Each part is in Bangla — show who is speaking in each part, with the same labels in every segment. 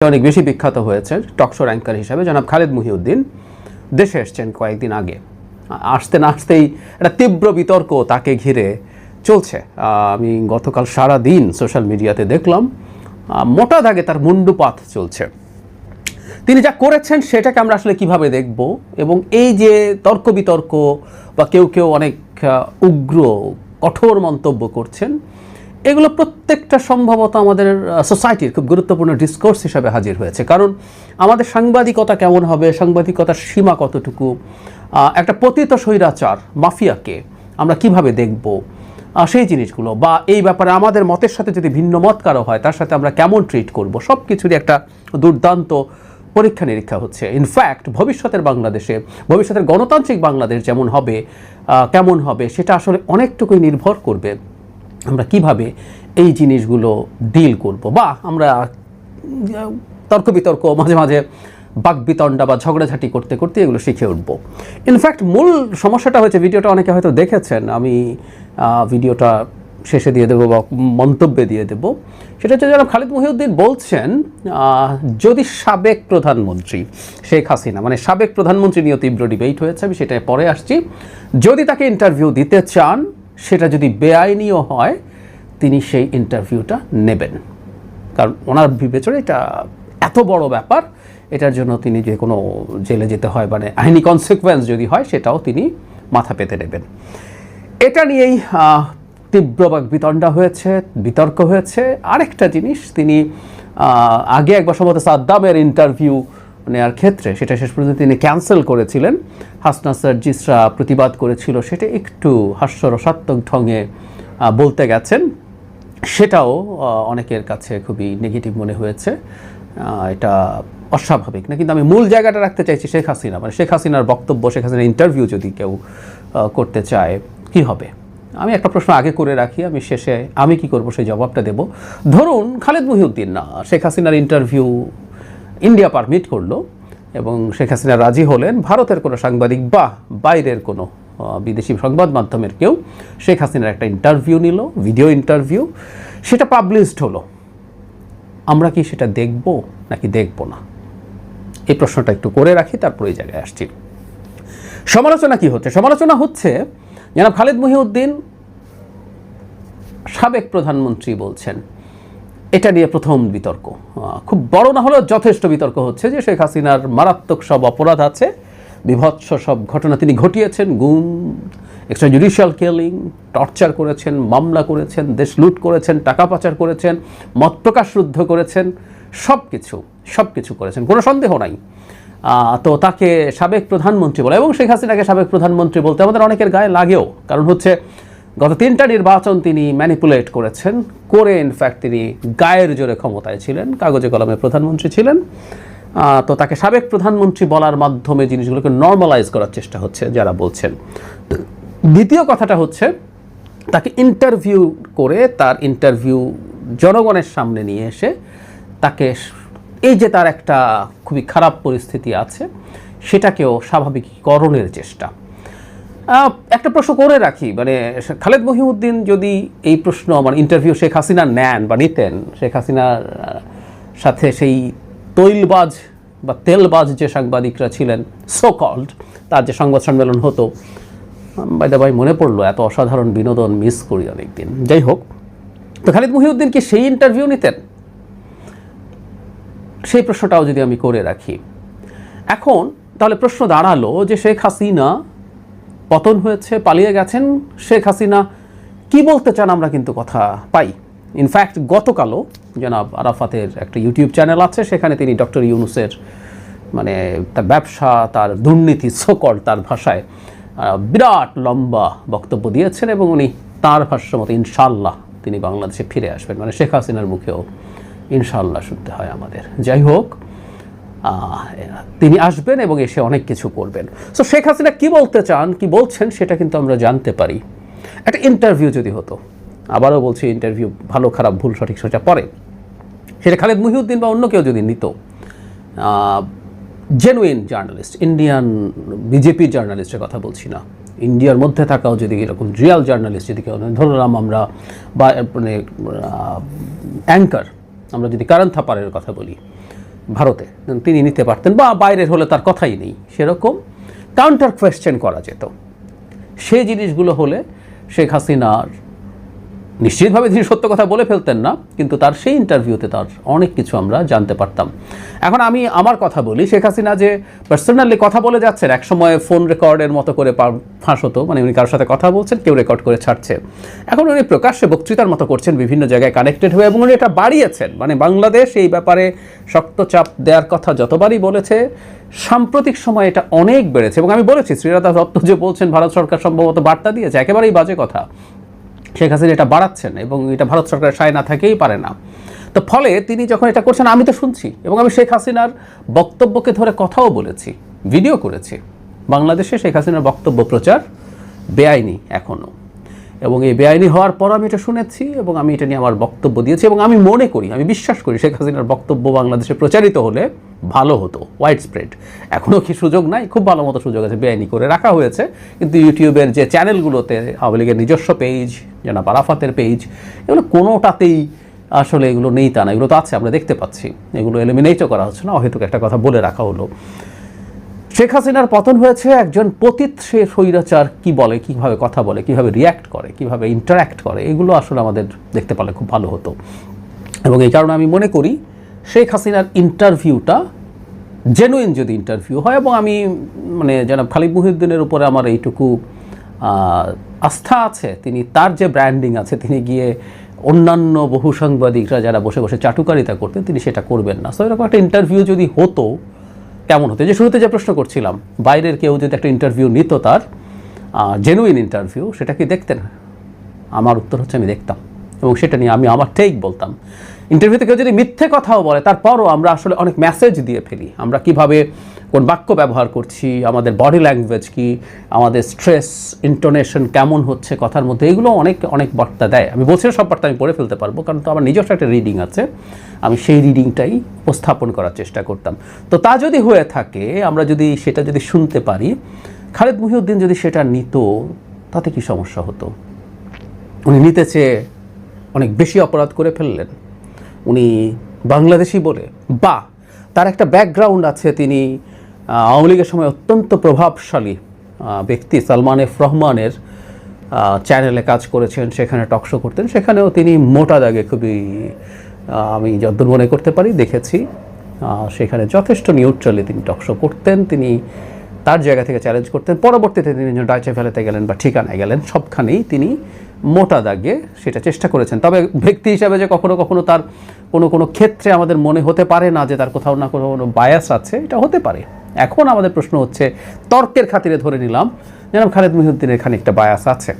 Speaker 1: অনেক বেশি বিখ্যাত হয়েছেন টকশোর অ্যাঙ্কার হিসাবে জনাব খালেদ মহিউদ্দিন দেশে এসছেন কয়েকদিন আগে। আসতে না আসতেই একটা তীব্র বিতর্ক তাকে ঘিরে চলছে। আমি গতকাল সারা দিন সোশ্যাল মিডিয়াতে দেখলাম মোটা দাগে তার মুন্ডুপাত চলছে। তিনি যা করেছেন সেটাকে আমরা আসলে কিভাবে দেখব, এবং এই যে তর্ক বিতর্ক বা কেউ কেউ অনেক উগ্র কঠোর মন্তব্য করছেন, এগুলো প্রত্যেকটা সম্ভবত আমাদের সোসাইটির খুব গুরুত্বপূর্ণ ডিসকোর্স হিসাবে হাজির হয়েছে। কারণ আমাদের সাংবাদিকতা কেমন হবে, সাংবাদিকতার সীমা কতটুকু, একটা পতিত স্বৈরাচার মাফিয়াকে আমরা কিভাবে দেখব, সেই জিনিসগুলো, বা এই ব্যাপারে আমাদের মতের সাথে যদি ভিন্ন মত কারো হয় তার সাথে আমরা কেমন ট্রিট করব, সব কিছুরই একটা দুর্দান্ত পরীক্ষা নিরীক্ষা হচ্ছে। ইনফ্যাক্ট ভবিষ্যতের বাংলাদেশে, ভবিষ্যতের গণতান্ত্রিক বাংলাদেশ যেমন হবে, কেমন হবে, সেটা আসলে অনেকটুকুই নির্ভর করবে আমরা কিভাবে এই জিনিসগুলো ডিল করব, বা আমরা তর্ক বিতর্ক মাঝে মাঝে বাকবিতণ্ডা বা ঝগড়াঝাটি করতে করতে এগুলো শিখে উঠব। ইনফ্যাক্ট মূল সমস্যাটা হয়েছে, ভিডিওটা অনেকে হয়তো দেখেছেন, আমি ভিডিওটা শেষে দিয়ে দেবো বা মন্তব্যে দিয়ে দেব, সেটা হচ্ছে যারা খালেদ মহিউদ্দিন বলছেন যদি সাবেক প্রধানমন্ত্রী শেখ হাসিনা, মানে সাবেক প্রধানমন্ত্রী নিয়ে তীব্র ডিবেট হয়েছে, আমি সেটাই পরে আসছি, যদি তাকে ইন্টারভিউ দিতে চান সেটা যদি বেআইনিও হয় তিনি সেই ইন্টারভিউটা নেবেন। কারণ ওনার বিবেচনা এটা এত বড় ব্যাপার, এটার জন্য তিনি যে কোনো জেলে যেতে হয়, মানে আইনি কনসিকুয়েন্স যদি হয় সেটাও তিনি মাথা পেতে নেবেন। এটা নিয়েই তীব্র বিতণ্ডা হয়েছে, বিতর্ক হয়েছে। আরেকটা জিনিস, তিনি আগে একবার সম্ভবত সাদ্দামের ইন্টারভিউ নেওয়ার ক্ষেত্রে সেটা শেষ পর্যন্ত তিনি ক্যান্সেল করেছিলেন। হাসনা সার্জিসরা প্রতিবাদ করেছিল, সেটা একটু হাস্যরসাত্মক ঢঙে বলতে গেছেন, সেটাও অনেকের কাছে খুবই নেগেটিভ মনে হয়েছে। এটা অস্বাভাবিক না, কিন্তু আমি মূল জায়গাটা রাখতে চাইছি শেখ হাসিনা, মানে শেখ হাসিনার বক্তব্য, শেখ হাসিনার ইন্টারভিউ যদি কেউ করতে চায় কি হবে। আমি একটা প্রশ্ন আগে করে রাখি, আমি শেষে আমি কি করব সেই জবাবটা দেব। ধরুন খালেদ মহিউদ্দিন না, শেখ হাসিনার ইন্টারভিউ ইন্ডিয়া পারমিট করলো এবং শেখ হাসিনা রাজি হলেন, ভারতের কোনো সাংবাদিক বা বাইরের কোনো বিদেশি সংবাদ মাধ্যমের কেউ শেখ হাসিনার একটা ইন্টারভিউ নিল, ভিডিও ইন্টারভিউ, সেটা পাবলিশড হলো, আমরা কি সেটা দেখব নাকি দেখব না? এই প্রশ্নটা একটু করে রাখি, তারপর এই জায়গায় আসছি। সমালোচনা কি হচ্ছে? সমালোচনা হচ্ছে জনাব খালেদ মহিউদ্দিন সাবেক প্রধানমন্ত্রী বলছেন, এটা নিয়ে প্রথম বিতর্ক, খুব বড় না হলেও যথেষ্ট বিতর্ক হচ্ছে যে শেখ হাসিনার মারাত্মক সব অপরাধ আছে, বিভৎস সব ঘটনা তিনি ঘটিয়েছেন, গুম, এক্সট্রা জুডিশিয়াল কিলিং, টর্চার করেছেন, মামলা করেছেন, দেশ লুট করেছেন, টাকা পাচার করেছেন, মত প্রকাশ রুদ্ধ করেছেন, সব কিছু করেছেন, কোনো সন্দেহ নাই। তো তাকে সাবেক প্রধানমন্ত্রী বলে, এবং শেখ হাসিনাকে সাবেক প্রধানমন্ত্রী বলতে আমাদের অনেকের গায়ে লাগেও, কারণ হচ্ছে গত 3টা নির্বাচন তিনি ম্যানিপুলেট করেছেন, করে ইনফ্যাক্ট তিনি গায়ের জোরে ক্ষমতায় ছিলেন, কাগজে কলমে প্রধানমন্ত্রী ছিলেন। তো তাকে সাবেক প্রধানমন্ত্রী বলার মাধ্যমে জিনিসগুলোকে নর্মালাইজ করার চেষ্টা হচ্ছে যারা বলছেন। দ্বিতীয় কথাটা হচ্ছে, তাকে ইন্টারভিউ করে তার ইন্টারভিউ জনগণের সামনে নিয়ে এসে তাকে এই যে তার একটা খুবই খারাপ পরিস্থিতি আছে সেটাকেও স্বাভাবিকীকরণের চেষ্টা। একটা প্রশ্ন করে রাখি, মানে খালেদ মহিউদ্দিন যদি এই প্রশ্ন, মানে ইন্টারভিউ শেখ হাসিনা নেন বা নিতেন, শেখ হাসিনার সাথে সেই তৈলবাজ বা তেলবাজ যে সাংবাদিকরা ছিলেন সো কল্ড, তার যে সংবাদ সম্মেলন হতো, বাই দা বাই মনে পড়লো এত অসাধারণ বিনোদন মিস করি অনেকদিন। যাই হোক, তো খালেদ মহিউদ্দিন কি সেই ইন্টারভিউ নিতেন? সেই প্রশ্নটাও যদি আমি করে রাখি, এখন তাহলে প্রশ্ন দাঁড়ালো যে শেখ হাসিনা পতন হয়েছে, পালিয়ে গেছেন, শেখ হাসিনা কি বলতে চান আমরা কিন্তু কথা পাই। ইনফ্যাক্ট গতকালও জনাব আরাফাতের একটা ইউটিউব চ্যানেল আছে, সেখানে তিনি ডক্টর ইউনূসের, মানে তার ব্যবসা, তার দুর্নীতি, সকল তার ভাষায় বিরাট লম্বা বক্তব্য দিয়েছেন, এবং উনি তাঁর ভাষ্য মতো ইনশাল্লাহ তিনি বাংলাদেশে ফিরে আসবেন, মানে শেখ হাসিনার মুখেও ইনশাল্লাহ শুনতে হয় আমাদের। যাই হোক, তিনি আসবেন এবং এসে অনেক কিছু করবেন। সো শেখ হাসিনা কি বলতে চান, কি বলছেন, সেটা কিন্তু আমরা জানতে পারি। একটা ইন্টারভিউ যদি হতো, আবারও বলছি, ইন্টারভিউ ভালো খারাপ ভুল সঠিক সোজা পরে, সেটা খালেদ মহিউদ্দিন বা অন্য কেউ যদি নিত, জেনুইন জার্নালিস্ট, ইন্ডিয়ান বিজেপি জার্নালিস্টের কথা বলছি না, ইন্ডিয়ার মধ্যে থাকাও যদি এরকম রিয়াল জার্নালিস্ট যদি কেউ ধরলাম আমরা, বা মানে অ্যাঙ্কার, আমরা যদি কারণ থাপারের কথা বলি, ভারতে তিনি নিতে পারতেন, বা বাইরের হলে তার কথাই নেই, সেরকম কাউন্টার কোয়েশ্চেন করা যেত। সেই জিনিসগুলো হলে শেখ হাসিনার নিশ্চিতভাবে তিনি সত্য কথা বলে ফেলতেন না, কিন্তু তার সেই ইন্টারভিউতে তার অনেক কিছু আমরা জানতে পারতাম। এখন আমি আমার কথা বলি, শেখ হাসিনা যে পার্সোনালি কথা বলে যাচ্ছেন, একসময় ফোন রেকর্ডের মতো করে ফাঁস হতো, মানে উনি কারোর সাথে কথা বলছেন, কেউ রেকর্ড করে ছাড়ছে। এখন উনি প্রকাশ্যে বক্তৃতার মতো করছেন, বিভিন্ন জায়গায় কানেক্টেড হয়ে, এবং উনি এটা বাড়িয়েছেন। মানে বাংলাদেশ এই ব্যাপারে শক্ত চাপ দেওয়ার কথা যতবারই বলেছে, সাম্প্রতিক সময় এটা অনেক বেড়েছে। এবং আমি বলেছি, শ্রীরাধা দত্ত যে বলছেন ভারত সরকার সম্ভবত বার্তা দিয়েছে, একেবারেই বাজে কথা। শেখ হাসিনা এটা বাড়াচ্ছেন, এবং এটা ভারত সরকারের সায় না থাকেই পারে না। তো ফলে তিনি যখন এটা করছেন, আমি তো শুনছি, এবং আমি শেখ হাসিনার বক্তব্যকে ধরে কথাও বলেছি, ভিডিও করেছি। বাংলাদেশে শেখ হাসিনার বক্তব্য প্রচার বেআইনি এখনও, এবং এই বেআইনি হওয়ার পর আমি এটা শুনেছি, এবং আমি এটা নিয়ে আমার বক্তব্য দিয়েছি। এবং আমি মনে করি, আমি বিশ্বাস করি, শেখ হাসিনার বক্তব্য বাংলাদেশে প্রচারিত হলে ভালো হতো, ওয়াইড স্প্রেড। এখনও কি সুযোগ নাই? খুব ভালো মতো সুযোগ আছে, বেআইনি করে রাখা হয়েছে। কিন্তু ইউটিউবের যে চ্যানেলগুলোতে আওয়ামী লীগের নিজস্ব পেজ, জনাব আরাফাতের পেজ, এগুলো কোনোটাতেই আসলে এগুলো নেই তা না, এগুলো তো আছে, আমরা দেখতে পাচ্ছি। এগুলো এলিমিনেটও করা হচ্ছে না, অহেতুক একটা কথা বলে রাখা হলো। শেখ হাসিনার পতন হয়েছে, একজন পতিত সে স্বৈরাচার কি বলে, কীভাবে কথা বলে, কীভাবে রিয়্যাক্ট করে, কীভাবে ইন্টারাক্ট করে, এগুলো আসলে আমাদের দেখতে পারলে খুব ভালো হতো। এবং এই কারণে আমি মনে করি শেখ হাসিনার ইন্টারভিউটা জেনুইন যদি ইন্টারভিউ হয়, এবং আমি মানে জনাব খালিদ মুহিউদ্দিনের উপরে আমার এইটুকু আস্থা আছে, তিনি তার যে ব্র্যান্ডিং আছে, তিনি গিয়ে অন্যান্য বহু সাংবাদিকরা যারা বসে বসে চাটুকারিতা করতেন, তিনি সেটা করবেন না। সো এরকম একটা ইন্টারভিউ যদি হতো, কেমন হতো? যে শুরুতে যে প্রশ্ন করছিলাম, বাইরের কেউ যদি একটা ইন্টারভিউ নিত, তার জেনুইন ইন্টারভিউ, সেটা কি দেখতেন? আমার উত্তর হচ্ছে আমি দেখতাম, এবং সেটা নিয়ে আমি আমার টেক বলতাম। ইন্টারভিউতে কেউ যদি মিথ্যে কথাও বলে, তারপরও আমরা আসলে অনেক মেসেজ দিয়ে ফেলি, আমরা কিভাবে কোন বাক্য ব্যবহার করছি, আমাদের বডি ল্যাঙ্গুয়েজ কি, আমাদের স্ট্রেস ইন্টোনেশন কেমন হচ্ছে কথার মধ্যে, এগুলো অনেক অনেক বার্তা দেয়। আমি বলছি সব বার্তা আমি পড়ে ফেলতে পারবো, কারণ তো আমার নিজস্ব একটা রিডিং আছে, আমি সেই রিডিংটাই উপস্থাপন করার চেষ্টা করতাম। তো তা যদি হয়ে থাকে, আমরা যদি সেটা যদি শুনতে পারি, খালিদ মুহিউদ্দিন যদি সেটা নিত, তাতে কি সমস্যা হতো? উনি নিতে চেয়ে অনেক বেশি অপরাধ করে ফেললেন। উনি বাংলাদেশি বলে, বা তার একটা ব্যাকগ্রাউন্ড আছে, তিনি আওয়ামী লীগের সময় অত্যন্ত প্রভাবশালী ব্যক্তি সালমান এফ রহমানের চ্যানেলে কাজ করেছেন, সেখানে টকশো করতেন, সেখানেও তিনি মোটা দাগে খুবই, আমি যতদূর মনে করতে পারি দেখেছি, সেখানে যথেষ্ট নিউট্রালি তিনি টকশো করতেন। তিনি তার জায়গা থেকে চ্যালেঞ্জ করতেন। পরবর্তীতে তিনি ডয়চে ভেলেতে গেলেন বা ঠিকানায় গেলেন, সবখানেই তিনি মোটা দাগে সেটা চেষ্টা করেছেন। তবে ব্যক্তি হিসাবে যে কখনো কখনো তার কোনো ক্ষেত্রে আমাদের মনে হতে পারে না যে তার কোথাও না কোনো বায়াস আছে, এটা হতে পারে। এখন আমাদের প্রশ্ন হচ্ছে, তর্কের খাতিরে ধরে নিলাম যেন খালিদ মুহিউদ্দিনের খানিকটা বায়াস আছে।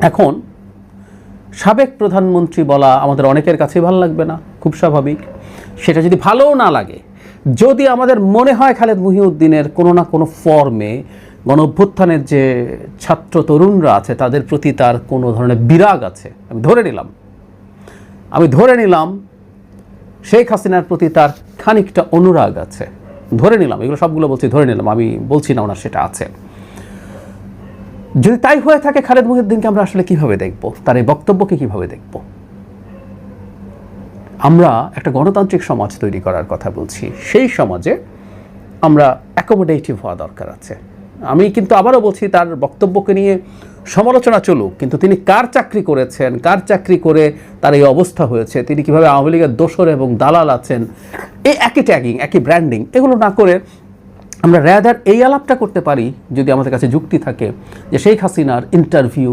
Speaker 1: এখন সাবেক প্রধানমন্ত্রী বলা আমাদের অনেকের কাছেই ভালো লাগবে না, খুব স্বাভাবিক। সেটা যদি ভালোও না লাগে, যদি আমাদের মনে হয় খালিদ মুহিউদ্দিনের কোনো না কোনো ফর্মে গণ অভ্যুত্থানের যে ছাত্র তরুণরা আছে তাদের প্রতি তার কোনো ধরনের বিরাগ আছে, আমি ধরে নিলাম শেখ হাসিনার প্রতি তার খানিকটা অনুরাগ আছে, ধরে নিলাম, এগুলো সবগুলো বলছি ধরে নিলাম, আমি বলছি না ওনার সেটা আছে। যদি তাই হয়ে থাকে, খালিদ মুহিউদ্দিনকে আমরা আসলে কিভাবে দেখব, তার এই বক্তব্যকে কিভাবে দেখব? আমরা একটা গণতান্ত্রিক সমাজ তৈরি করার কথা বলছি, সেই সমাজে আমরা অ্যাকোমোডেটিভ হওয়া দরকার আছে। আমি কিন্তু আবারও বলছি, তার বক্তব্যকে নিয়ে সমালোচনা চলুক, কিন্তু তিনি কার চাকরি করেছেন, কার চাকরি করে তার এই অবস্থা হয়েছে, তিনি কিভাবে আওয়ামী লীগের দোসর এবং দালাল আছেন, এই একই ট্যাগিং, একই ব্র্যান্ডিং, এগুলো না করে আমরা র্যাদার এই আলাপটা করতে পারি, যদি আমাদের কাছে যুক্তি থাকে, যে শেখ হাসিনার ইন্টারভিউ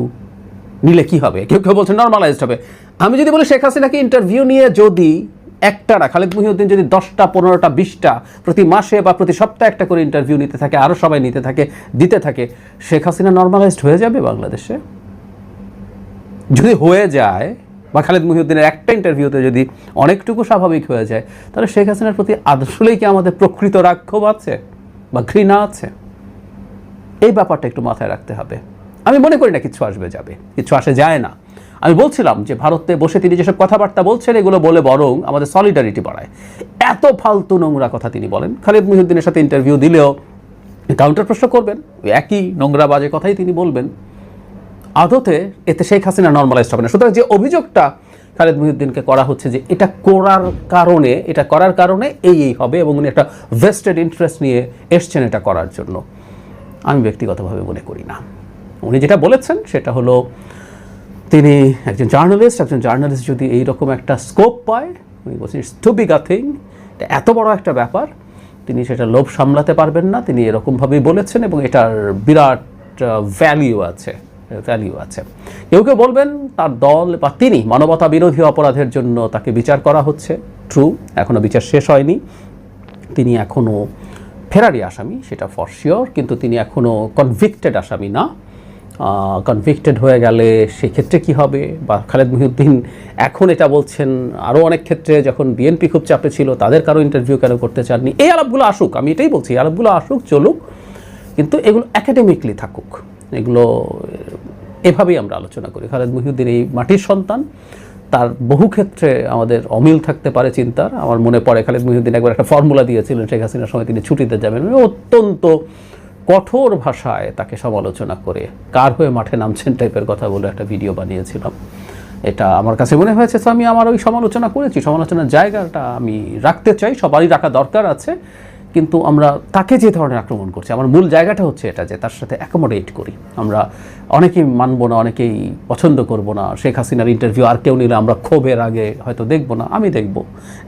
Speaker 1: নিলে কি হবে। কেউ কেউ বলছে নর্মালাইজড হবে। আমি যদি বলি শেখ হাসিনাকে ইন্টারভিউ নিয়ে যদি একটা না, খালিদ মুহিউদ্দিন যদি 10টা 15টা 20টা প্রতি মাসে বা প্রতি সপ্তাহে একটা করে ইন্টারভিউ নিতে থাকে, আরও সবাই দিতে থাকে, শেখ হাসিনা নর্মালাইজড হয়ে যাবে বাংলাদেশে। যদি হয়ে যায়, বা খালিদ মুহিউদ্দিনের একটা ইন্টারভিউতে যদি অনেকটুকু স্বাভাবিক হয়ে যায়, তাহলে শেখ হাসিনার প্রতি আসলেই কি আমাদের প্রকৃত রাক্ষোভ আছে বা ঘৃণা আছে? এই ব্যাপারটা একটু মাথায় রাখতে হবে। আমি মনে করি না কিছু আসবে যাবে, কিছু আসে যায় না। আমি বলছিলাম যে ভারতে বসে তিনি যেসব কথাবার্তা বলছেন, এগুলো বলে বরং আমাদের সলিডারিটি বাড়ায়। এত ফালতু নোংরা কথা তিনি বলেন, খালিদ মুহিউদ্দিনের সাথে ইন্টারভিউ দিলেও কাউন্টার প্রশ্ন করবেন, ওই একই নোংরা বাজে কথাই তিনি বলবেন। আদতে এতে শেখ হাসিনা নর্মালাইজড হবে না। সুতরাং যে অভিযোগটা খালেদ মহিউদ্দিনকে করা হচ্ছে যে এটা করার কারণে এই হবে, এবং উনি একটা ভেস্টেড ইন্টারেস্ট নিয়ে এসছেন এটা করার জন্য। আমি ব্যক্তিগতভাবে মনে করি না। উনি যেটা বলেছেন সেটা হলো, তিনি একজন জার্নালিস্ট যদি এইরকম একটা স্কোপ পায়, উনি বলছেন it's too big a thing, এটা এত বড় একটা ব্যাপার, তিনি সেটা লোভ সামলাতে পারবেন না, তিনি এরকমভাবেই বলেছেন, এবং এটার বিরাট ভ্যালিউ আছে। কেউ কেউ বলবেন তার দল বা তিনি মানবতা বিরোধী অপরাধের জন্য তাকে বিচার করা হচ্ছে। ট্রু, এখনও বিচার শেষ হয়নি, তিনি এখনও ফেরারি আসামি, সেটা ফর শিওর, কিন্তু তিনি এখনও কনভিক্টেড আসামি না। কনভিক্টেড হয়ে গেলে সেক্ষেত্রে কী হবে? বা খালেদ মহিউদ্দিন এখন এটা বলছেন, আরও অনেক ক্ষেত্রে যখন বিএনপি খুব চাপে ছিল তাদের কারো ইন্টারভিউ কেন করতে চাননি? এই আলাপগুলো আসুক, আমি এটাই বলছি, আলাপগুলো আসুক, চলুক, কিন্তু এগুলো একাডেমিকলি থাকুক, এগুলো এভাবেই আমরা আলোচনা করি। খালেদ মহিউদ্দিন এই মাটির সন্তান, তার বহু ক্ষেত্রে আমাদের অমিল থাকতে পারে চিন্তার। আমার মনে পড়ে খালেদ মহিউদ্দিন একবার একটা ফর্মুলা দিয়েছিলেন শেখ হাসিনার সময় তিনি ছুটিতে যাবেন, অত্যন্ত কঠোর ভাষায় তাকে সমালোচনা করে কার হয়ে মাঠে নামছেন টাইপের কথা বলে একটা ভিডিও বানিয়েছিলাম। এটা আমার কাছে মনে হয়েছে, তো আমি আমার ওই সমালোচনা করেছি, সমালোচনার জায়গাটা আমি রাখতে চাই, সবারই রাখা দরকার আছে, কিন্তু আমরা তাকে যে ধরনের আক্রমণ করছি, আমার মূল জায়গাটা হচ্ছে এটা যে তার সাথে অ্যাকোমোডেট করি। আমরা অনেকেই মানব না, অনেকেই পছন্দ করব না। শেখ হাসিনার ইন্টারভিউ আর কেউ নিলে আমরা ক্ষোভের আগে হয়তো দেখব না, আমি দেখব।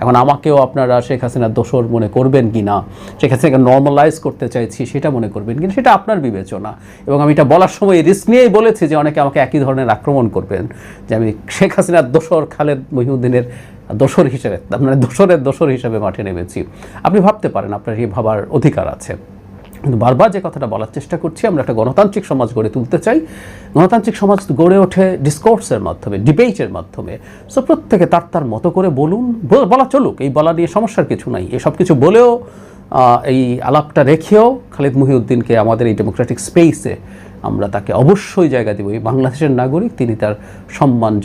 Speaker 1: এখন আমাকেও আপনারা শেখ হাসিনার দোষর মনে করবেন কি না, শেখ হাসিনাকে নর্মালাইজ করতে চাইছি সেটা মনে করবেন কিনা, সেটা আপনার বিবেচনা। এবং আমি এটা বলার সময় রিস্ক নিয়েই বলেছি যে অনেকে আমাকে একই ধরনের আক্রমণ করবেন, যে আমি শেখ হাসিনার দোষর খালেদ মহিউদ্দিনের দোষর হিসেবে, মানে দোষর হিসেবে মাঠে নেমেছি। আপনি ভাবতে পারেন, আপনার এই ভাবার অধিকার আছে, কিন্তু বারবার যে কথাটা বলার চেষ্টা করছি, আমরা একটা গণতান্ত্রিক সমাজ গড়ে তুলতে চাই। গণতান্ত্রিক সমাজ গড়ে ওঠে ডিসকোর্সের মাধ্যমে, ডিবেটের মাধ্যমে। সো প্রত্যেকে তার মতো করে বলা চলুক, এই বলা নিয়ে সমস্যার কিছু নাই। এসব কিছু বলেও, এই আলাপটা রেখেও খালেদ মহিউদ্দিনকে আমাদের এই ডেমোক্রেটিক স্পেসে আমরা তাকে অবশ্যই জায়গা দেব। এই বাংলাদেশের নাগরিক, তিনি তার সম্মানযোগ্য